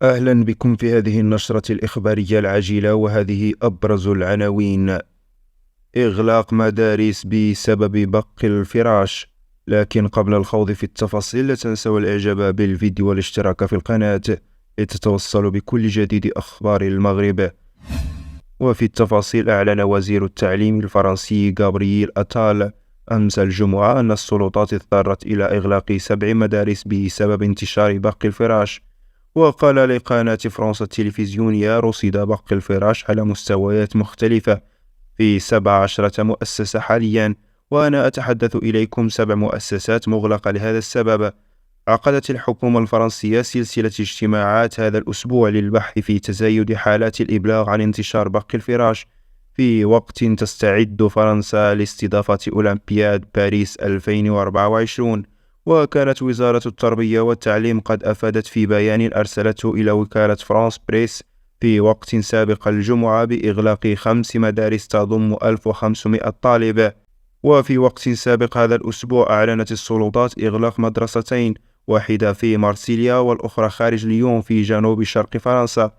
أهلا بكم في هذه النشرة الإخبارية العاجلة، وهذه أبرز العناوين: إغلاق مدارس بسبب بق الفراش. لكن قبل الخوض في التفاصيل، لا تنسوا الإعجاب بالفيديو والاشتراك في القناة لتتوصلوا بكل جديد أخبار المغرب. وفي التفاصيل، أعلن وزير التعليم الفرنسي غابرييل أتال أمس الجمعة أن السلطات اضطرت إلى إغلاق 7 مدارس بسبب انتشار بق الفراش. وقال لقناة فرنسا التلفزيونية: رصد بق الفراش على مستويات مختلفة في 17 مؤسسة حاليا، وأنا أتحدث إليكم 7 مؤسسات مغلقة لهذا السبب. عقدت الحكومة الفرنسية سلسلة اجتماعات هذا الأسبوع للبحث في تزايد حالات الإبلاغ عن انتشار بق الفراش، في وقت تستعد فرنسا لاستضافة أولمبياد باريس 2024. وكانت وزارة التربية والتعليم قد أفادت في بيان أرسلته إلى وكالة فرانس بريس في وقت سابق الجمعة بإغلاق 5 مدارس تضم 1500 طالب. وفي وقت سابق هذا الأسبوع، أعلنت السلطات إغلاق مدرستين، واحدة في مارسيليا والأخرى خارج ليون في جنوب شرق فرنسا،